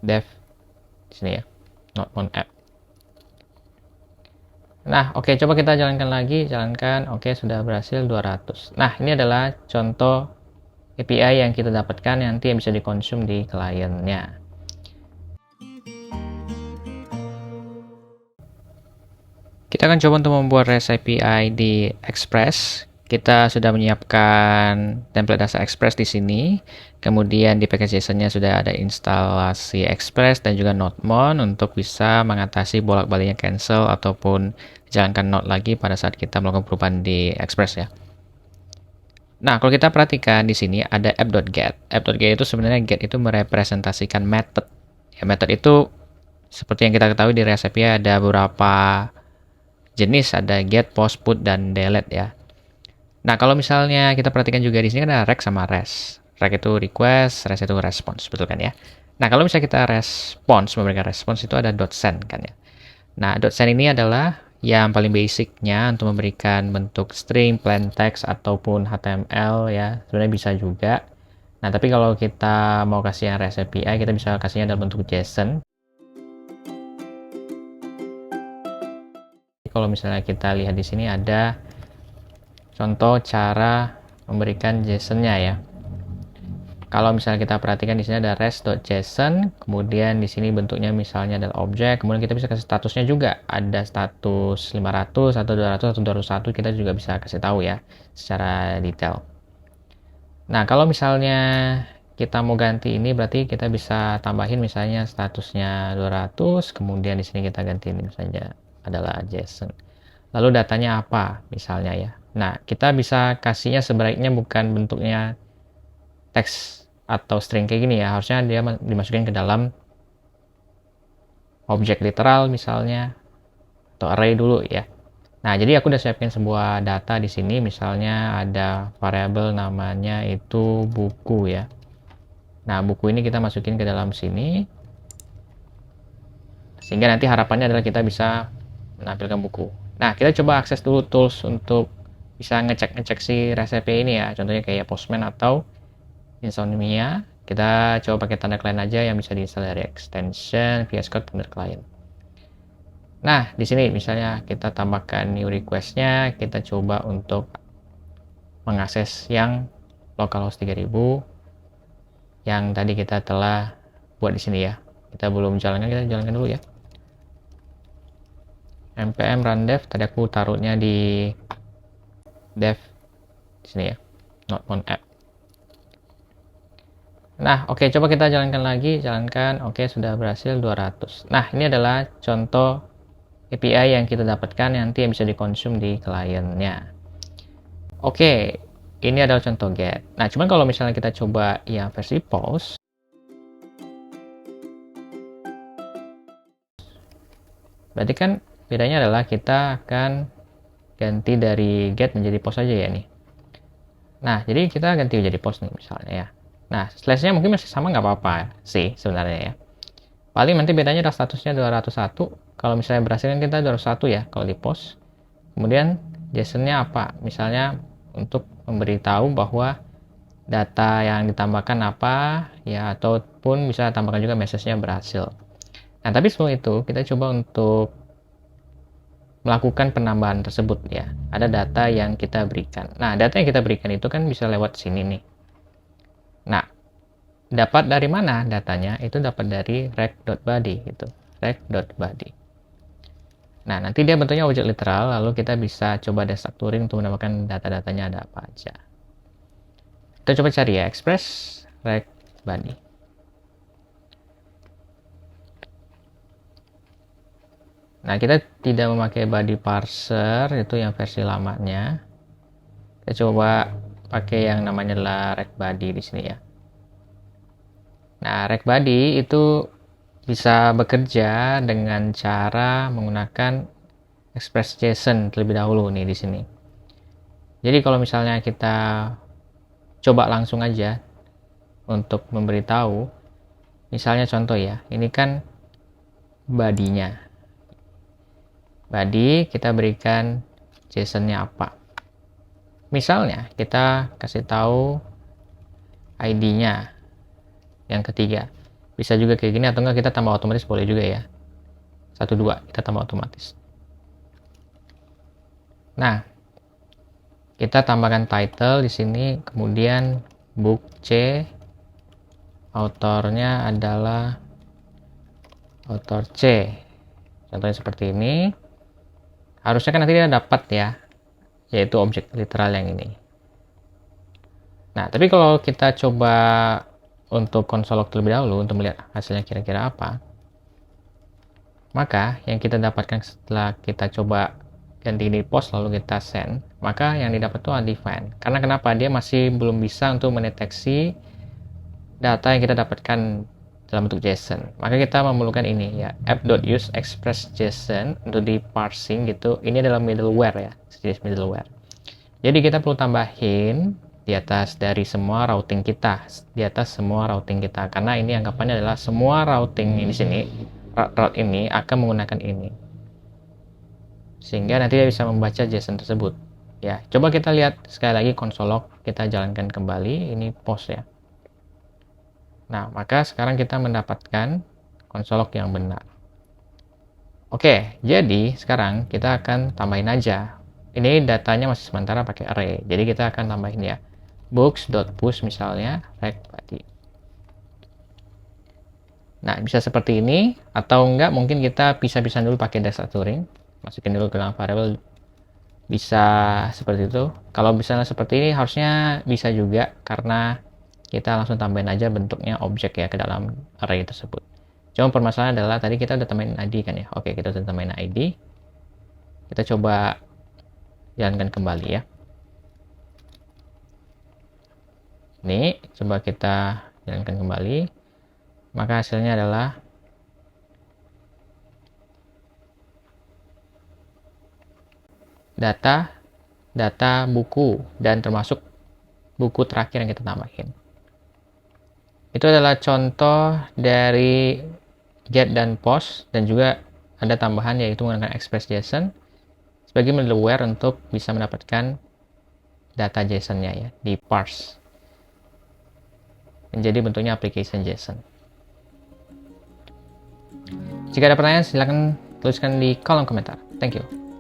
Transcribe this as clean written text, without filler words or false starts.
dev di sini ya, not on app. Nah, oke, coba kita jalankan lagi, jalankan. Oke, sudah berhasil 200. Nah, ini adalah contoh API yang kita dapatkan nanti yang bisa dikonsum di kliennya. Kita akan coba untuk membuat REST API di Express. Kita sudah menyiapkan template dasar Express di sini. Kemudian di package JSON-nya sudah ada instalasi Express dan juga node-mon untuk bisa mengatasi bolak-baliknya cancel ataupun jalankan node lagi pada saat kita melakukan perubahan di Express ya. Nah, kalau kita perhatikan di sini ada app.get. App.get itu sebenarnya get itu merepresentasikan method. Ya, method itu seperti yang kita ketahui di REST API ada beberapa jenis, ada get, post, put, dan delete ya. Nah, kalau misalnya kita perhatikan juga di sini kan ada rec sama res. Rec itu request, res itu response, betul kan ya? Nah, kalau misalnya kita response, memberikan response itu ada .send kan ya. Nah, .send ini adalah yang paling basicnya untuk memberikan bentuk string, plain text, ataupun HTML ya. Sebenarnya bisa juga. Nah, tapi kalau kita mau kasih yang REST API, kita bisa kasihnya dalam bentuk JSON. Kalau misalnya kita lihat di sini ada contoh cara memberikan JSON-nya ya. Kalau misalnya kita perhatikan di sini ada res.json, kemudian di sini bentuknya misalnya adalah objek, kemudian kita bisa kasih statusnya juga. Ada status 500 atau 200 atau 201, kita juga bisa kasih tahu ya secara detail. Nah, kalau misalnya kita mau ganti ini berarti kita bisa tambahin misalnya statusnya 200, kemudian di sini kita ganti ini misalnya adalah JSON. Lalu datanya apa misalnya ya. Nah, kita bisa kasihnya sebaiknya bukan bentuknya teks atau string kayak gini ya, harusnya dia dimasukin ke dalam objek literal misalnya atau array dulu ya. Nah, jadi aku udah siapin sebuah data di sini, misalnya ada variabel namanya itu buku ya. Nah, buku ini kita masukin ke dalam sini, sehingga nanti harapannya adalah kita bisa menampilkan buku. Nah, kita coba akses dulu tools untuk bisa ngecek si REST API ini ya, contohnya kayak Postman atau Insomnia. Kita coba pakai tanda klien aja yang bisa diinstal dari extension VS Code client. Nah, di sini misalnya kita tambahkan new request-nya, kita coba untuk mengakses yang localhost 3000 yang tadi kita telah buat di sini ya. Kita belum jalankan, kita jalankan dulu ya. npm run dev, tadi aku taruhnya di dev di sini ya, not on app. Nah, oke, coba kita jalankan lagi, jalankan. Oke, sudah berhasil 200. Nah, ini adalah contoh API yang kita dapatkan nanti yang bisa dikonsum di kliennya. Oke, ini adalah contoh get. Nah, cuman kalau misalnya kita coba yang versi post, berarti kan bedanya adalah kita akan ganti dari get menjadi post aja ya nih. Nah, jadi kita ganti menjadi post nih misalnya ya. Nah, slash-nya mungkin masih sama nggak apa-apa sih sebenarnya ya. Paling nanti bedanya adalah statusnya 201. Kalau misalnya berhasil kan kita 201 ya kalau di post. Kemudian JSON-nya apa? Misalnya untuk memberitahu bahwa data yang ditambahkan apa ya, ataupun bisa tambahkan juga message-nya berhasil. Nah, tapi sebelum itu kita coba untuk melakukan penambahan tersebut ya. Ada data yang kita berikan. Nah, data yang kita berikan itu kan bisa lewat sini nih. Nah, dapat dari mana datanya? Itu dapat dari rec.body gitu. Rec.body. Nah, nanti dia bentuknya objek literal, lalu kita bisa coba destructuring untuk menambahkan data-datanya ada apa aja. Kita coba cari ya, express rec body. Nah, kita tidak memakai body parser, itu yang versi lamanya. Kita coba pakai yang namanya adalah rec body di sini ya. Nah, rec body itu bisa bekerja dengan cara menggunakan express JSON terlebih dahulu nih di sini. Jadi kalau misalnya kita coba langsung aja untuk memberitahu, misalnya contoh ya, ini kan body-nya. Body kita berikan JSON-nya apa. Misalnya kita kasih tahu ID-nya yang ketiga. Bisa juga kayak gini, atau enggak kita tambah otomatis boleh juga ya. 1, 2 kita tambah otomatis. Nah, kita tambahkan title di sini, kemudian book C, autornya adalah author C. Contohnya seperti ini. Harusnya kan nanti kita dapat ya, yaitu objek literal yang ini. Nah, tapi kalau kita coba untuk konsolog terlebih dahulu untuk melihat hasilnya kira-kira apa, maka yang kita dapatkan setelah kita coba ganti di post lalu kita send, maka yang didapat itu undefined. Karena kenapa? Dia masih belum bisa untuk mendeteksi data yang kita dapatkan dalam bentuk JSON. Maka kita memerlukan ini ya, app.use express JSON untuk di parsing gitu. Ini adalah middleware ya, sejenis middleware. Jadi kita perlu tambahin di atas dari semua routing kita, di atas semua routing kita, karena ini anggapannya adalah semua routing di sini, route ini akan menggunakan ini, sehingga nanti dia bisa membaca JSON tersebut. Ya, coba kita lihat sekali lagi konsolog, kita jalankan kembali, ini post ya. Nah, maka sekarang kita mendapatkan konsolog yang benar. Oke, jadi sekarang kita akan tambahin aja. Ini datanya masih sementara pakai array, jadi kita akan tambahin ya. Books.push misalnya rect body. Nah, bisa seperti ini, atau enggak mungkin kita pisah-pisah dulu pakai data structuring, masukin dulu ke dalam variable, bisa seperti itu. Kalau misalnya seperti ini harusnya bisa juga, karena kita langsung tambahin aja bentuknya objek ya ke dalam array tersebut. Cuma permasalahan adalah tadi kita udah tambahin ID kan ya. Oke, kita udah tambahin ID. Kita coba jalankan kembali ya. Ini coba kita jalankan kembali, maka hasilnya adalah data buku, dan termasuk buku terakhir yang kita tambahin. Itu adalah contoh dari get dan post, dan juga ada tambahan yaitu menggunakan express JSON sebagai middleware untuk bisa mendapatkan data JSON-nya ya, di parse menjadi bentuknya application JSON. Jika ada pertanyaan, silakan tuliskan di kolom komentar. Thank you.